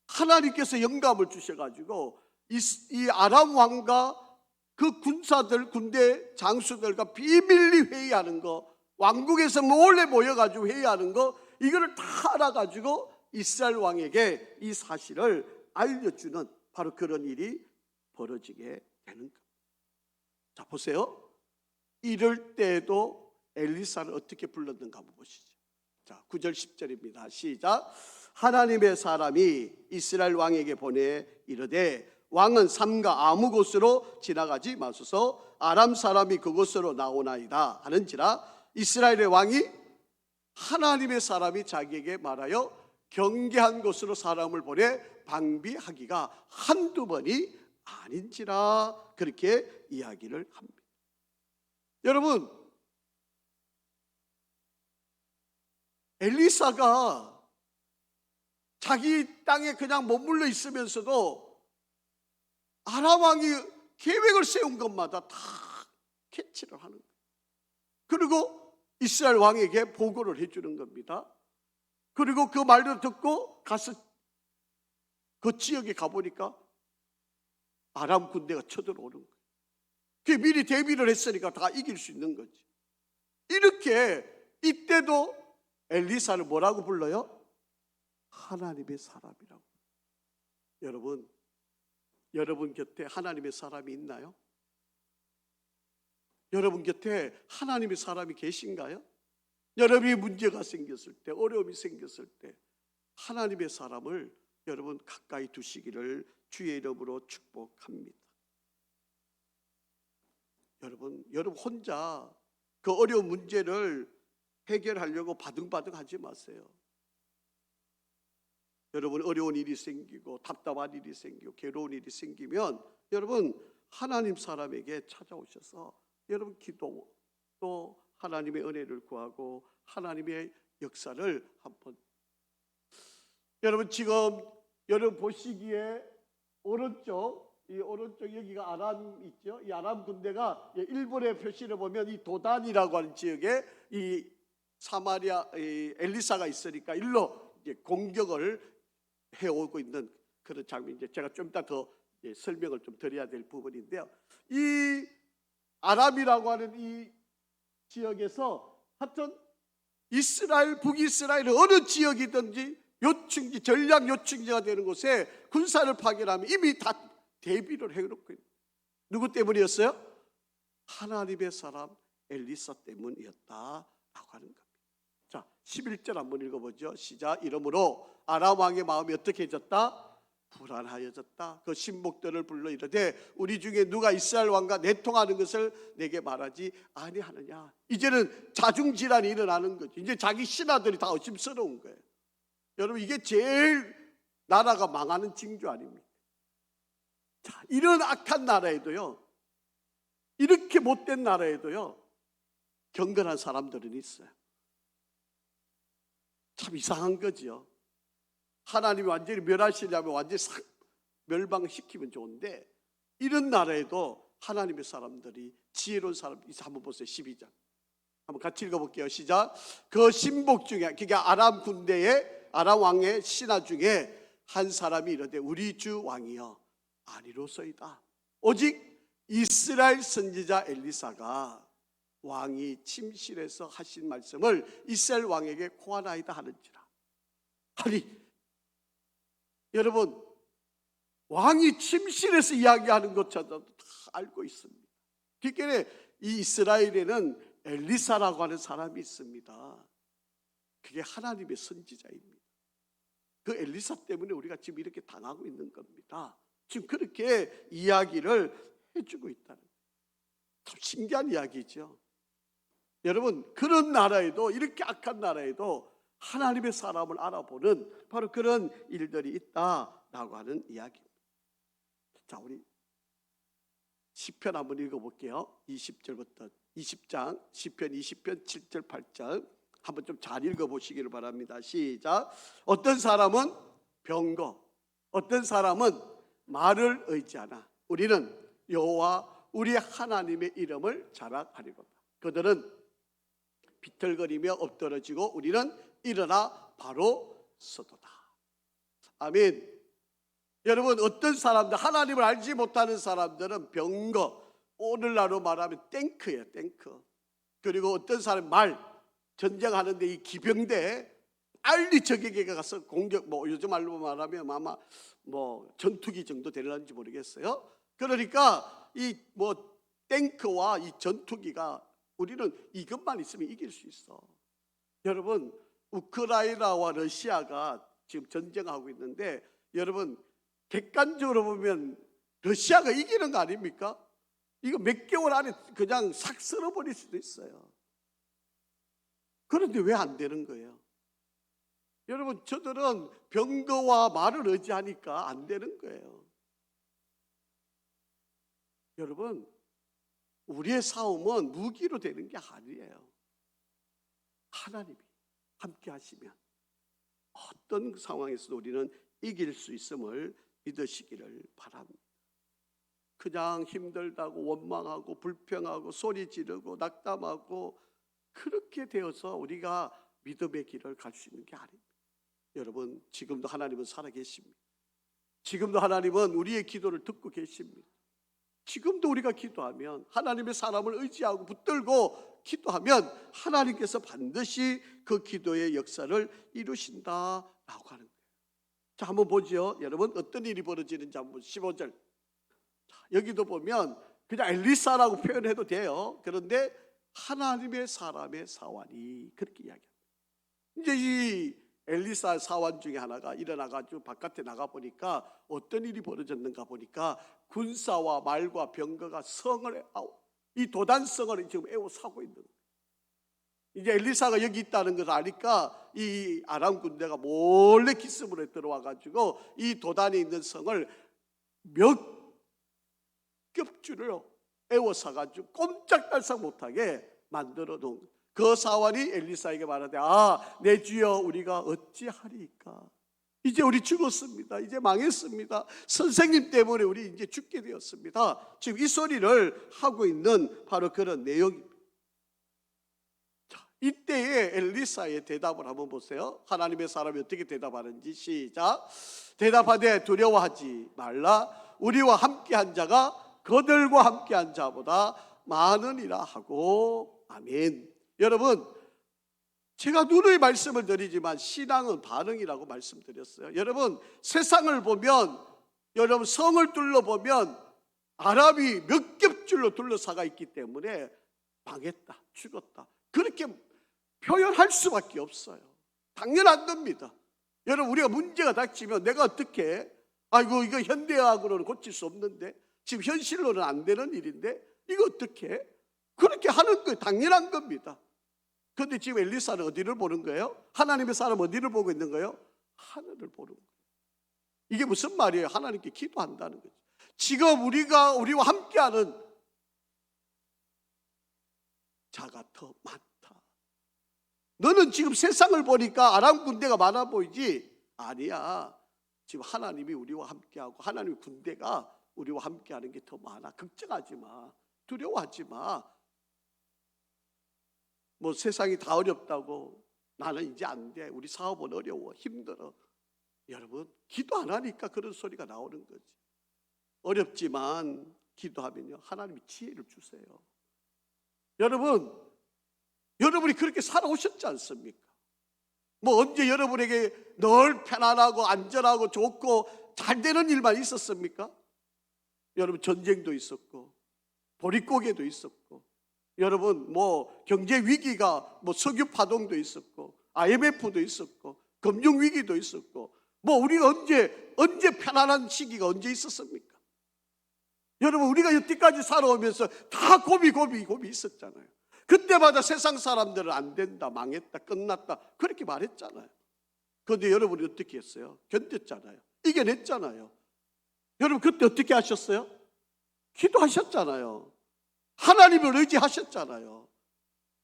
하나님께서 영감을 주셔가지고 이 아람 왕과 그 군사들, 군대 장수들과 비밀리 회의하는 거, 왕국에서 몰래 모여가지고 회의하는 거, 이거를 다 알아가지고 이스라엘 왕에게 이 사실을 알려주는 바로 그런 일이 벌어지게 되는 겁니다. 자, 보세요. 이럴 때에도 엘리사를 어떻게 불렀는가 한번 보시죠. 자, 9절 10절입니다. 시작. 하나님의 사람이 이스라엘 왕에게 보내 이르되 왕은 삼가 아무 곳으로 지나가지 마소서, 아람 사람이 그곳으로 나오나이다 하는지라. 이스라엘의 왕이 하나님의 사람이 자기에게 말하여 경계한 곳으로 사람을 보내 방비하기가 한두 번이 아닌지라, 그렇게 이야기를 합니다. 여러분, 엘리사가 자기 땅에 그냥 머물러 있으면서도 아람 왕이 계획을 세운 것마다 다 캐치를 하는 거예요. 그리고 이스라엘 왕에게 보고를 해주는 겁니다. 그리고 그 말을 듣고 가서 그 지역에 가보니까 아람 군대가 쳐들어오는 거예요. 그게 미리 대비를 했으니까 다 이길 수 있는 거지. 이렇게 이때도 엘리사를 뭐라고 불러요? 하나님의 사람이라고. 여러분 곁에 하나님의 사람이 있나요? 여러분 곁에 하나님의 사람이 계신가요? 여러분이 문제가 생겼을 때, 어려움이 생겼을 때 하나님의 사람을 여러분 가까이 두시기를 주의 이름으로 축복합니다. 여러분 혼자 그 어려운 문제를 해결하려고 바등바등 하지 마세요. 여러분 어려운 일이 생기고 답답한 일이 생기고 괴로운 일이 생기면 여러분 하나님 사람에게 찾아오셔서 여러분 기도, 또 하나님의 은혜를 구하고 하나님의 역사를 한번. 여러분 지금 여러분 보시기에 이 오른쪽 여기가 아람 있죠? 이 아람 군대가 일본의 표시를 보면 이 도단이라고 하는 지역에 이 사마리아 엘리사가 있으니까 일로 이제 공격을 해오고 있는 그런 장면. 이제 제가 좀 이따 더 설명을 좀 드려야 될 부분인데요. 이 아람이라고 하는 이 지역에서 하여튼 이스라엘, 북이스라엘 어느 지역이든지 요충지, 전략 요충지가 되는 곳에 군사를 파견하면 이미 다 대비를 해놓고 있는. 누구 때문이었어요? 하나님의 사람 엘리사 때문이었다라고 하는 겁니다. 자, 11절 한번 읽어보죠. 시작. 이러므로 아람 왕의 마음이 어떻게 해졌다? 불안하여졌다. 그 신복들을 불러 이르되 우리 중에 누가 이스라엘 왕과 내통하는 것을 내게 말하지 아니하느냐. 이제는 자중질환이 일어나는 거죠. 이제 자기 신하들이 다 의심스러운 거예요. 여러분, 이게 제일 나라가 망하는 징조 아닙니까? 자, 이런 악한 나라에도요, 이렇게 못된 나라에도요, 경건한 사람들은 있어요. 참 이상한 거죠. 하나님이 완전히 멸하시려면 완전히 멸망시키면 좋은데, 이런 나라에도 하나님의 사람들이, 지혜로운 사람들이 있어. 한번 보세요. 12장 한번 같이 읽어볼게요. 시작. 그 신복 중에, 그러니까 아람 군대의, 아람 왕의 신하 중에 한 사람이 이르되 우리 주 왕이여 아니로소이다. 오직 이스라엘 선지자 엘리사가 왕이 침실에서 하신 말씀을 이스라엘 왕에게 고하나이다 하는지라. 아니, 여러분, 왕이 침실에서 이야기하는 것조차도 다 알고 있습니다. 그러니까 이 이스라엘에는 엘리사라고 하는 사람이 있습니다. 그게 하나님의 선지자입니다. 그 엘리사 때문에 우리가 지금 이렇게 당하고 있는 겁니다. 지금 그렇게 이야기를 해주고 있다는, 참 신기한 이야기죠. 여러분, 그런 나라에도, 이렇게 악한 나라에도 하나님의 사람을 알아보는 바로 그런 일들이 있다라고 하는 이야기입니다. 자, 우리 시편 한번 읽어볼게요. 20절부터 20장, 시편 20편 7절 8절 한번 좀 잘 읽어보시기를 바랍니다. 시작. 어떤 사람은 병거, 어떤 사람은 말을 의지하나 우리는 여호와 우리 하나님의 이름을 자랑하리로다. 그들은 비틀거리며 엎드러지고 우리는 일어나 바로 서도다. 아멘. 여러분, 어떤 사람들, 하나님을 알지 못하는 사람들은 병거, 오늘날로 말하면 탱크예요, 탱크. 그리고 어떤 사람 말, 전쟁하는데 이 기병대 빨리 적에게 가서 공격, 뭐 요즘 말로 말하면 아마 뭐 전투기 정도 되려는지 모르겠어요. 그러니까 이 뭐 탱크와 이 전투기가, 우리는 이것만 있으면 이길 수 있어. 여러분, 우크라이나와 러시아가 지금 전쟁하고 있는데, 여러분 객관적으로 보면 러시아가 이기는 거 아닙니까? 이거 몇 개월 안에 그냥 싹 쓸어버릴 수도 있어요. 그런데 왜 안 되는 거예요? 여러분, 저들은 병거와 말을 의지하니까 안 되는 거예요. 여러분, 우리의 싸움은 무기로 되는 게 아니에요. 하나님이 함께 하시면 어떤 상황에서도 우리는 이길 수 있음을 믿으시기를 바랍니다. 그냥 힘들다고 원망하고 불평하고 소리 지르고 낙담하고 그렇게 되어서 우리가 믿음의 길을 갈 수 있는 게 아닙니다. 여러분, 지금도 하나님은 살아계십니다. 지금도 하나님은 우리의 기도를 듣고 계십니다. 지금도 우리가 기도하면, 하나님의 사람을 의지하고 붙들고 기도하면 하나님께서 반드시 그 기도의 역사를 이루신다라고 하는 거예요. 자, 한번 보죠. 여러분, 어떤 일이 벌어지는지 한번 15절. 자, 여기도 보면 그냥 엘리사라고 표현해도 돼요. 그런데 하나님의 사람의 사환이 그렇게 이야기합니다. 이제 이 엘리사 사환 중에 하나가 일어나가지고 바깥에 나가보니까 어떤 일이 벌어졌는가 보니까 군사와 말과 병거가 성을, 이 도단성을 지금 에워싸고 있는 거예요. 이제 엘리사가 여기 있다는 것을 아니까 이 아람 군대가 몰래 기습으로 들어와가지고 이 도단에 있는 성을 몇 겹줄을 에워싸가지고 꼼짝달싹 못하게 만들어 놓은, 그 사환이 엘리사에게 말하되, 내 주여, 우리가 어찌하리이까? 이제 우리 죽었습니다. 이제 망했습니다. 선생님 때문에 우리 이제 죽게 되었습니다. 지금 이 소리를 하고 있는 바로 그런 내용입니다. 자, 이때에 엘리사의 대답을 한번 보세요. 하나님의 사람이 어떻게 대답하는지. 시작. 대답하되 두려워하지 말라. 우리와 함께한 자가 그들과 함께한 자보다 많으니라 하고. 아멘. 여러분, 제가 누누이 말씀을 드리지만 신앙은 반응이라고 말씀드렸어요. 여러분, 세상을 보면, 여러분 성을 둘러보면 아람이 몇 겹줄로 둘러싸가 있기 때문에 망했다, 죽었다, 그렇게 표현할 수밖에 없어요. 당연한 겁니다. 여러분, 우리가 문제가 닥치면 내가 어떻게, 아이고 이거 현대학으로는 고칠 수 없는데, 지금 현실로는 안 되는 일인데 이거 어떻게, 그렇게 하는 거 당연한 겁니다. 그런데 지금 엘리사는 어디를 보는 거예요? 하나님의 사람 어디를 보고 있는 거예요? 하늘을 보는 거예요. 이게 무슨 말이에요? 하나님께 기도한다는 거죠. 지금 우리와 함께하는 자가 더 많다. 너는 지금 세상을 보니까 아람 군대가 많아 보이지? 아니야. 지금 하나님이 우리와 함께하고 하나님의 군대가 우리와 함께하는 게 더 많아. 걱정하지 마. 두려워하지 마. 뭐 세상이 다 어렵다고 나는 이제 안 돼, 우리 사업은 어려워, 힘들어. 여러분, 기도 안 하니까 그런 소리가 나오는 거지. 어렵지만 기도하면요 하나님이 지혜를 주세요. 여러분이 그렇게 살아오셨지 않습니까? 뭐 언제 여러분에게 늘 편안하고 안전하고 좋고 잘 되는 일만 있었습니까? 여러분, 전쟁도 있었고 보릿고개도 있었고, 여러분 뭐 경제 위기가, 뭐 석유 파동도 있었고 IMF도 있었고 금융 위기도 있었고, 뭐 우리가 언제 편안한 시기가 언제 있었습니까? 여러분, 우리가 여태까지 살아오면서 다 고비 있었잖아요. 그때마다 세상 사람들은 안 된다, 망했다, 끝났다 그렇게 말했잖아요. 그런데 여러분이 어떻게 했어요? 견뎠잖아요. 이겨냈잖아요. 여러분, 그때 어떻게 하셨어요? 기도하셨잖아요. 하나님을 의지하셨잖아요.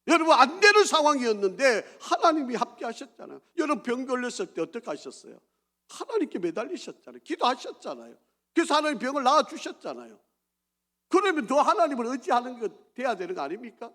여러분, 안 되는 상황이었는데 하나님이 함께 하셨잖아요. 여러분, 병 걸렸을 때 어떻게 하셨어요? 하나님께 매달리셨잖아요. 기도하셨잖아요. 그래서 하나님 병을 나아주셨잖아요. 그러면 더 하나님을 의지하는 거 돼야 되는 거 아닙니까?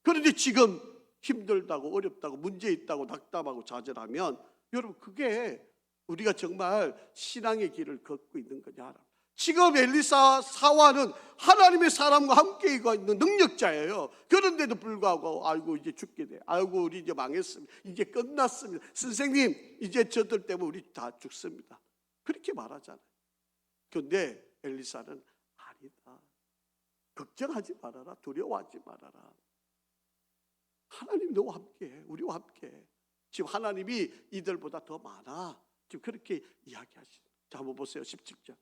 그런데 지금 힘들다고 어렵다고 문제 있다고 낙담하고 좌절하면, 여러분, 그게 우리가 정말 신앙의 길을 걷고 있는 거냐. 지금 엘리사 사화는 하나님의 사람과 함께 있는 능력자예요. 그런데도 불구하고 아이고 이제 죽게 돼, 아이고 우리 이제 망했습니다, 이제 끝났습니다, 선생님 이제 저들 때문에 우리 다 죽습니다, 그렇게 말하잖아요. 그런데 엘리사는 아니다, 걱정하지 말아라, 두려워하지 말아라, 하나님 너와 함께해, 우리와 함께해. 지금 하나님이 이들보다 더 많아. 지금 그렇게 이야기하시죠. 자, 한번 보세요. 17절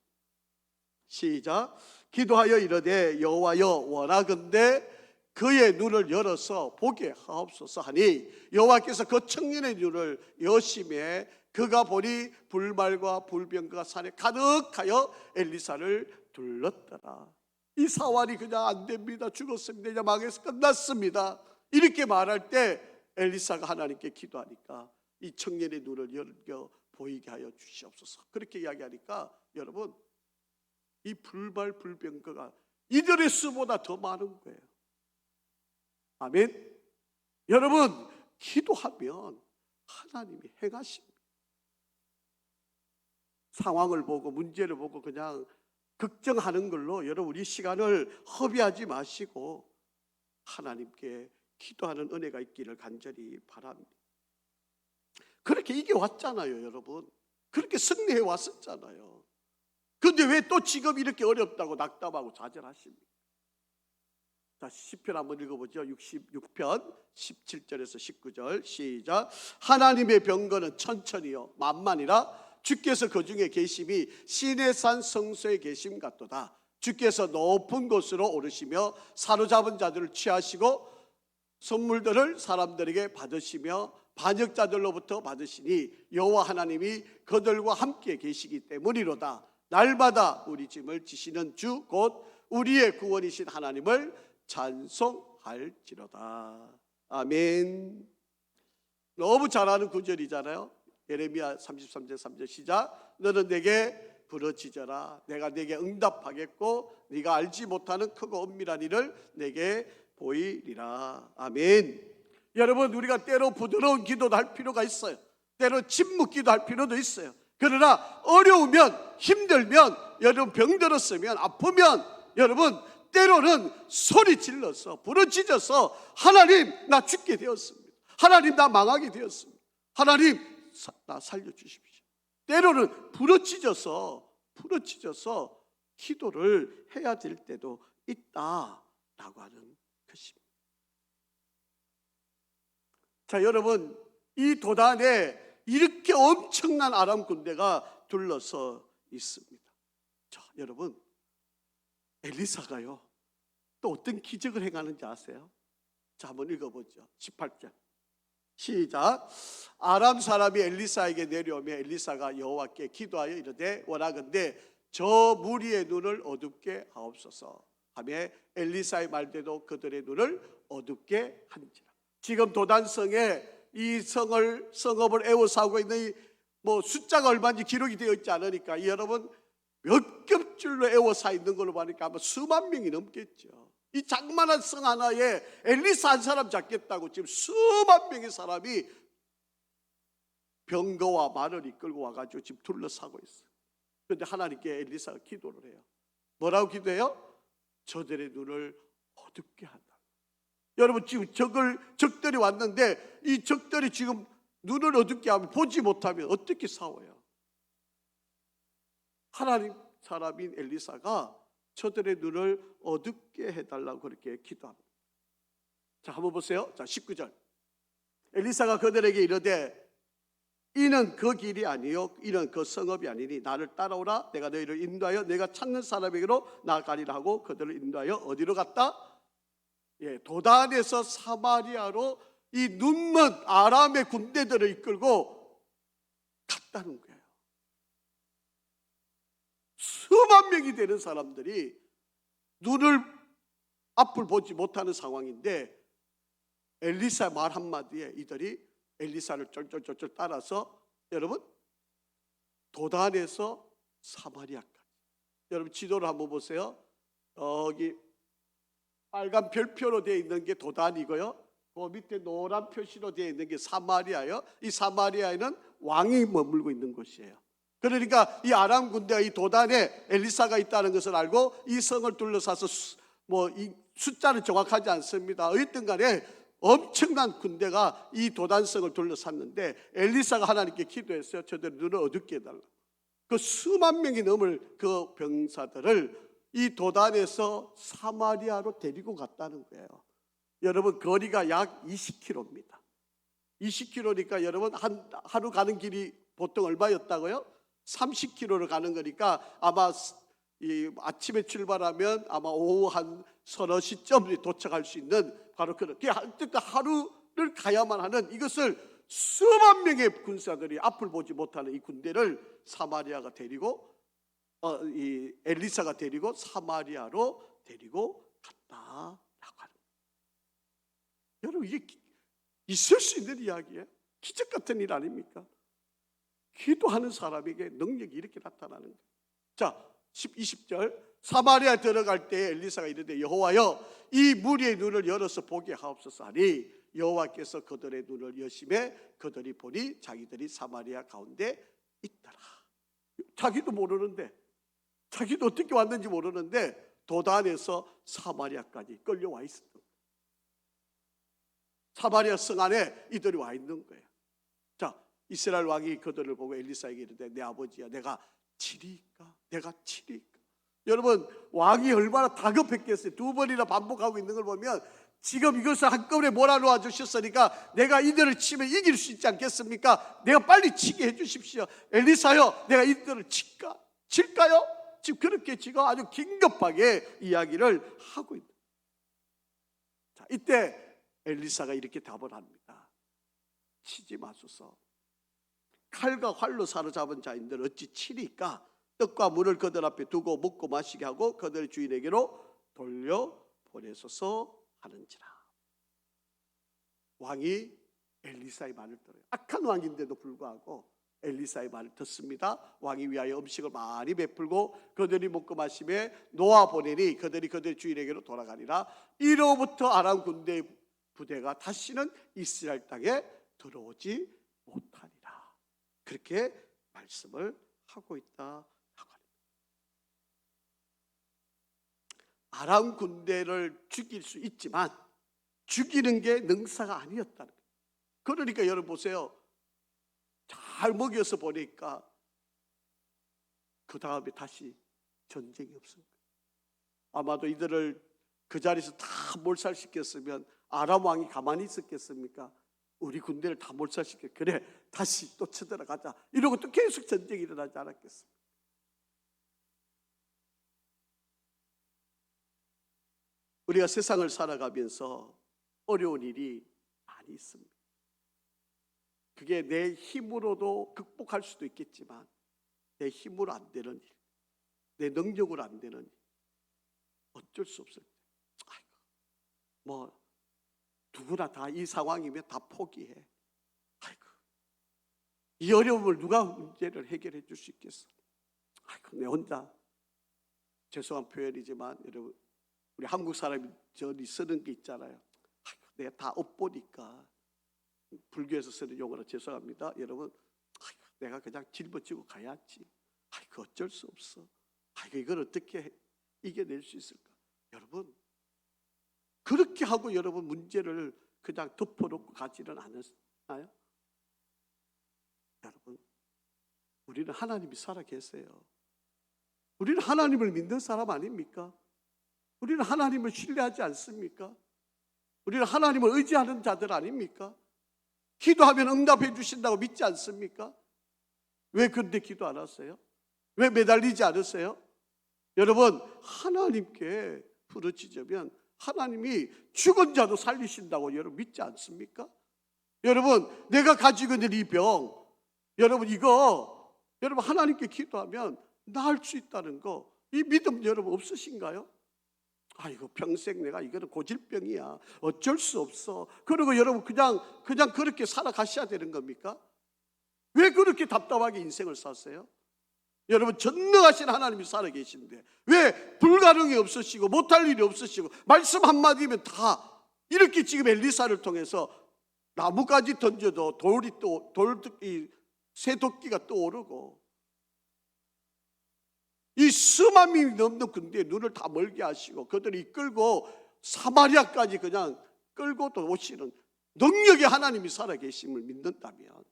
시작. 기도하여 이르되 여호와여 원하건대 그의 눈을 열어서 보게 하옵소서 하니, 여호와께서 그 청년의 눈을 여심해 그가 보니 불말과 불병거가 산에 가득하여 엘리사를 둘렀더라. 이 사환이 그냥 안 됩니다, 죽었습니다, 이제 망해서 끝났습니다, 이렇게 말할 때 엘리사가 하나님께 기도하니까 이 청년의 눈을 열어 보이게 하여 주시옵소서, 그렇게 이야기하니까 여러분, 이 불말 불병거가 이들의 수보다 더 많은 거예요. 아멘. 여러분, 기도하면 하나님이 행하십니다. 상황을 보고 문제를 보고 그냥 걱정하는 걸로 여러분 이 시간을 허비하지 마시고 하나님께 기도하는 은혜가 있기를 간절히 바랍니다. 그렇게 이겨왔잖아요, 여러분. 그렇게 승리해 왔었잖아요. 그런데 왜 또 지금 이렇게 어렵다고 낙담하고 좌절하십니까? 자, 시편 한번 읽어보죠. 66편 17절에서 19절 시작. 하나님의 병거는 천천히요 만만이라 주께서 그 중에 계심이 시내산 성소에 계심 같도다. 주께서 높은 곳으로 오르시며 사로잡은 자들을 취하시고 선물들을 사람들에게 받으시며 반역자들로부터 받으시니 여호와 하나님이 그들과 함께 계시기 때문이로다. 날마다 우리 짐을 지시는 주 곧 우리의 구원이신 하나님을 찬송할지로다. 아멘. 너무 잘 아는 구절이잖아요. 예레미야 33절 3절 시작. 너는 내게 부르짖어라. 내가 내게 응답하겠고 네가 알지 못하는 크고 엄밀한 일을 내게 보이리라. 아멘. 여러분, 우리가 때로 부드러운 기도도 할 필요가 있어요. 때로 침묵 기도할 필요도 있어요. 그러나 어려우면, 힘들면, 여러분 병들었으면, 아프면 여러분 때로는 소리 질러서 부르짖어서 하나님 나 죽게 되었습니다. 하나님 나 망하게 되었습니다. 하나님 나 살려주십시오. 때로는 부르짖어서 기도를 해야 될 때도 있다라고 하는 것입니다. 자, 여러분, 이 도단에 이렇게 엄청난 아람 군대가 둘러서 있습니다. 자, 여러분, 엘리사가요 또 어떤 기적을 행하는지 아세요? 자, 한번 읽어보죠. 18절 시작. 아람 사람이 엘리사에게 내려오며 엘리사가 여호와께 기도하여 이르되 원하건대 저 무리의 눈을 어둡게 하옵소서 하며 엘리사의 말대로 그들의 눈을 어둡게 한지라. 지금 도단성에 이 성읍을 에워싸고 있는 뭐 숫자가 얼마인지 기록이 되어 있지 않으니까 여러분 몇 겹줄로 에워싸 있는 걸로 보니까 아마 수만 명이 넘겠죠. 이 장만한 성 하나에 엘리사 한 사람 잡겠다고 지금 수만 명의 사람이 병거와 말을 이끌고 와가지고 지금 둘러싸고 있어요. 그런데 하나님께 엘리사가 기도를 해요. 뭐라고 기도해요? 저들의 눈을 어둡게 한다. 여러분 지금 적들이 왔는데 이 적들이 지금 눈을 어둡게 하면 보지 못하면 어떻게 싸워요? 하나님 사람인 엘리사가 저들의 눈을 어둡게 해달라고 그렇게 기도합니다. 자, 한번 보세요. 자, 19절 엘리사가 그들에게 이르되 이는 그 길이 아니요 이는 그 성읍이 아니니 나를 따라오라. 내가 너희를 인도하여 내가 찾는 사람에게로 나아가리라 하고 그들을 인도하여 어디로 갔다? 예, 도단에서 사마리아로 이 눈먼 아람의 군대들을 이끌고 갔다는 거예요. 수만 명이 되는 사람들이 눈을 앞을 보지 못하는 상황인데 엘리사 말 한마디에 이들이 엘리사를 쫄쫄쫄쫄 따라서 여러분 도단에서 사마리아까지. 여러분 지도를 한번 보세요. 여기 빨간 별표로 되어 있는 게 도단이고요. 그 밑에 노란 표시로 되어 있는 게 사마리아예요. 이 사마리아에는 왕이 머물고 있는 곳이에요. 그러니까 이 아람 군대가 이 도단에 엘리사가 있다는 것을 알고 이 성을 둘러싸서 뭐 이 숫자는 정확하지 않습니다. 어쨌든 간에 엄청난 군대가 이 도단성을 둘러쌌는데 엘리사가 하나님께 기도했어요. 저들 눈을 어둡게 해달라. 그 수만 명이 넘을 그 병사들을 이 도단에서 사마리아로 데리고 갔다는 거예요. 여러분 거리가 약 20km입니다. 20km니까 여러분 하루 가는 길이 보통 얼마였다고요? 30km를 가는 거니까 아마 이 아침에 출발하면 아마 오후 한 서너 시점에 도착할 수 있는 바로 그렇게 하루를 가야만 하는 이것을 수만 명의 군사들이 앞을 보지 못하는 이 군대를 사마리아가 데리고 이 엘리사가 데리고 사마리아로 데리고 갔다라고 하는 거예요. 여러분 이게 있을 수 있는 이야기예요. 기적 같은 일 아닙니까? 기도하는 사람에게 능력이 이렇게 나타나는 거예요. 자, 20절 사마리아 들어갈 때 엘리사가 이르되 여호와여 이 무리의 눈을 열어서 보게 하옵소서 하니 여호와께서 그들의 눈을 여심해 그들이 보니 자기들이 사마리아 가운데 있더라. 자기도 모르는데 자기도 어떻게 왔는지 모르는데 도단에서 사마리아까지 끌려와 있었던 거예요. 사마리아 성 안에 이들이 와 있는 거예요. 자, 이스라엘 왕이 그들을 보고 엘리사에게 이르되 내 아버지야 내가 치리까? 내가 치리까? 여러분 왕이 얼마나 다급했겠어요. 두 번이나 반복하고 있는 걸 보면 지금 이것을 한꺼번에 몰아놓아 주셨으니까 내가 이들을 치면 이길 수 있지 않겠습니까? 내가 빨리 치게 해주십시오. 엘리사요 내가 이들을 칠까요? 지금 그렇게 지금 아주 긴급하게 이야기를 하고 있는. 자, 이때 엘리사가 이렇게 답을 합니다. 치지 마소서. 칼과 활로 사로잡은 자인들 어찌 치리까? 떡과 물을 그들 앞에 두고 먹고 마시게 하고 그들의 주인에게로 돌려보내소서 하는지라. 왕이 엘리사의 말을 들어요. 악한 왕인데도 불구하고 엘리사의 말을 듣습니다. 왕이 위하여 음식을 많이 베풀고 그들이 먹고 마시며 놓아보내니 그들이 그들의 주인에게로 돌아가니라. 이로부터 아람 군대 부대가 다시는 이스라엘 땅에 들어오지 못하리라. 그렇게 말씀을 하고 있다. 아람 군대를 죽일 수 있지만 죽이는 게 능사가 아니었다는 거예요. 그러니까 여러분 보세요. 잘 먹여서 보니까 그 다음에 다시 전쟁이 없습니다. 아마도 이들을 그 자리에서 다 몰살시켰으면 아람 왕이 가만히 있었겠습니까? 우리 군대를 다 몰살시켜, 그래 다시 또 쳐들어가자, 이러고 또 계속 전쟁이 일어나지 않았겠습니까? 우리가 세상을 살아가면서 어려운 일이 많이 있습니다. 그게 내 힘으로도 극복할 수도 있겠지만 내 힘으로 안 되는 일, 내 능력으로 안 되는 일, 어쩔 수 없어요. 아이고, 뭐 누구나 다 이 상황이면 다 포기해. 아이고, 이 어려움을 누가 문제를 해결해 줄 수 있겠어? 아이고, 내 혼자. 죄송한 표현이지만 여러분, 우리 한국 사람이 저리 쓰는 게 있잖아요. 아이고, 내가 다 엇보니까. 불교에서 쓰는 용어로 죄송합니다. 여러분, 아이고, 내가 그냥 짊어지고 가야지. 아이고, 어쩔 수 없어. 아이고, 이걸 어떻게 이겨낼 수 있을까? 여러분, 그렇게 하고 여러분 문제를 그냥 덮어놓고 가지는 않았나요? 여러분, 우리는 하나님이 살아 계세요. 우리는 하나님을 믿는 사람 아닙니까? 우리는 하나님을 신뢰하지 않습니까? 우리는 하나님을 의지하는 자들 아닙니까? 기도하면 응답해 주신다고 믿지 않습니까? 왜 그런데 기도 안 하세요? 왜 매달리지 않으세요? 여러분, 하나님께 부르짖으면 하나님이 죽은 자도 살리신다고 여러분 믿지 않습니까? 여러분, 내가 가지고 있는 이 병, 여러분 이거 여러분 하나님께 기도하면 나을 수 있다는 거, 이 믿음 여러분 없으신가요? 아이고, 평생 내가 이거는 고질병이야, 어쩔 수 없어, 그리고 여러분 그냥 그렇게 살아가셔야 되는 겁니까? 왜 그렇게 답답하게 인생을 사세요? 여러분, 전능하신 하나님이 살아계신데 왜 불가능이 없으시고 못할 일이 없으시고 말씀 한마디면 다 이렇게 지금 엘리사를 통해서 나무까지 던져도 이 새도끼가 떠오르고 이 수만 명이 넘는 군대에 눈을 다 멀게 하시고 그들을 이끌고 사마리아까지 그냥 끌고도 오시는 능력의 하나님이 살아계심을 믿는다면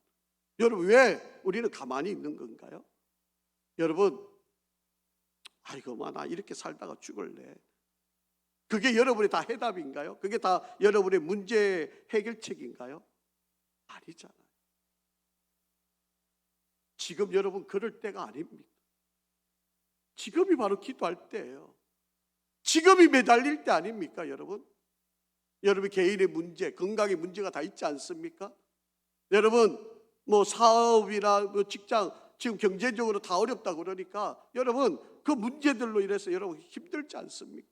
여러분, 왜 우리는 가만히 있는 건가요? 여러분, 아이고, 나 이렇게 살다가 죽을래. 그게 여러분의 다 해답인가요? 그게 다 여러분의 문제 해결책인가요? 아니잖아요. 지금 여러분 그럴 때가 아닙니다. 지금이 바로 기도할 때예요. 지금이 매달릴 때 아닙니까, 여러분? 여러분 개인의 문제, 건강의 문제가 다 있지 않습니까? 여러분, 뭐 사업이나 뭐 직장, 지금 경제적으로 다 어렵다 그러니까 여러분 그 문제들로 인해서 여러분 힘들지 않습니까?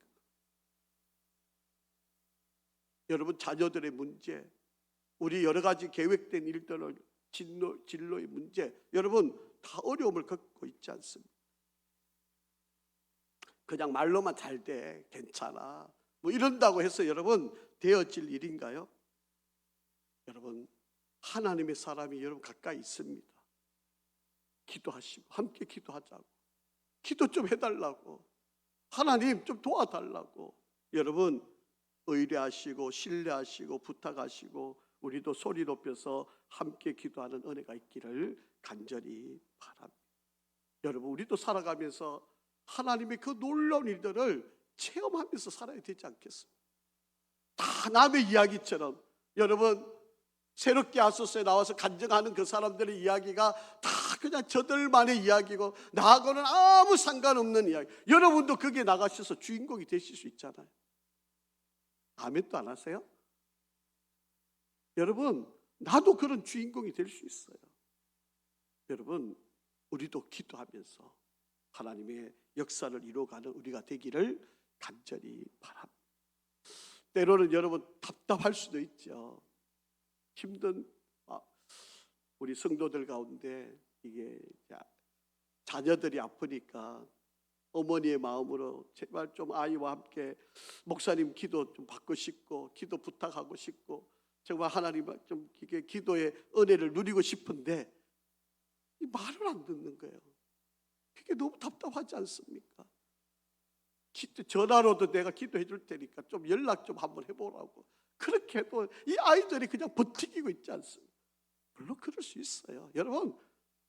여러분 자녀들의 문제, 우리 여러 가지 계획된 일들을 진로의 문제, 여러분 다 어려움을 겪고 있지 않습니까? 그냥 말로만 잘 돼, 괜찮아, 뭐 이런다고 해서 여러분 되어질 일인가요? 여러분, 하나님의 사람이 여러분 가까이 있습니다. 기도하시고 함께 기도하자고, 기도 좀 해달라고, 하나님 좀 도와달라고 여러분 의뢰하시고 신뢰하시고 부탁하시고 우리도 소리 높여서 함께 기도하는 은혜가 있기를 간절히 바랍니다. 여러분, 우리도 살아가면서 하나님의 그 놀라운 일들을 체험하면서 살아야 되지 않겠습니까? 다 남의 이야기처럼, 여러분 새롭게 하소서에 나와서 간증하는 그 사람들의 이야기가 다 그냥 저들만의 이야기고 나하고는 아무 상관없는 이야기. 여러분도 거기에 나가셔서 주인공이 되실 수 있잖아요. 아멘도 안 하세요? 여러분, 나도 그런 주인공이 될 수 있어요. 여러분, 우리도 기도하면서 하나님의 역사를 이루어가는 우리가 되기를 간절히 바랍니다. 때로는 여러분 답답할 수도 있죠. 힘든 우리 성도들 가운데 이게 자녀들이 아프니까 어머니의 마음으로 제발 좀 아이와 함께 목사님 기도 좀 받고 싶고 기도 부탁하고 싶고 정말 하나님 좀 이게 기도의 은혜를 누리고 싶은데 이 말을 안 듣는 거예요. 그게 너무 답답하지 않습니까? 전화로도 내가 기도해 줄 테니까 좀 연락 좀 한번 해보라고. 그렇게 해도 이 아이들이 그냥 버티고 있지 않습니까? 물론 그럴 수 있어요. 여러분,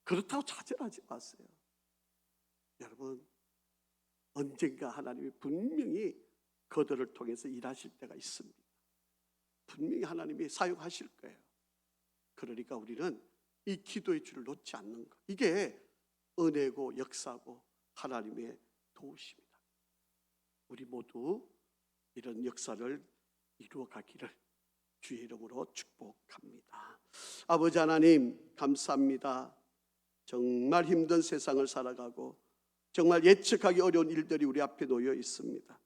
그렇다고 좌절하지 마세요. 여러분, 언젠가 하나님이 분명히 그들을 통해서 일하실 때가 있습니다. 분명히 하나님이 사용하실 거예요. 그러니까 우리는 이 기도의 줄을 놓지 않는 것, 이게 은혜고 역사고 하나님의 도우심이다. 우리 모두 이런 역사를 이루어 가기를 주의 이름으로 축복합니다. 아버지 하나님, 감사합니다. 정말 힘든 세상을 살아가고 정말 예측하기 어려운 일들이 우리 앞에 놓여 있습니다.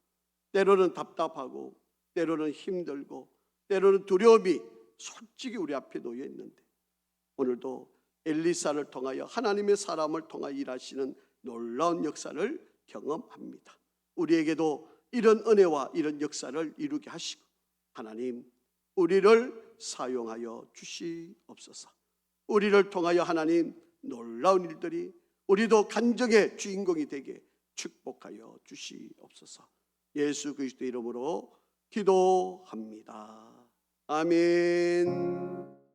때로는 답답하고 때로는 힘들고 때로는 두려움이 솔직히 우리 앞에 놓여 있는데, 오늘도 엘리사를 통하여 하나님의 사람을 통하여 일하시는 놀라운 역사를 경험합니다. 우리에게도 이런 은혜와 이런 역사를 이루게 하시고 하나님, 우리를 사용하여 주시옵소서. 우리를 통하여 하나님 놀라운 일들이, 우리도 간증의 주인공이 되게 축복하여 주시옵소서. 예수 그리스도 이름으로 기도합니다. 아멘.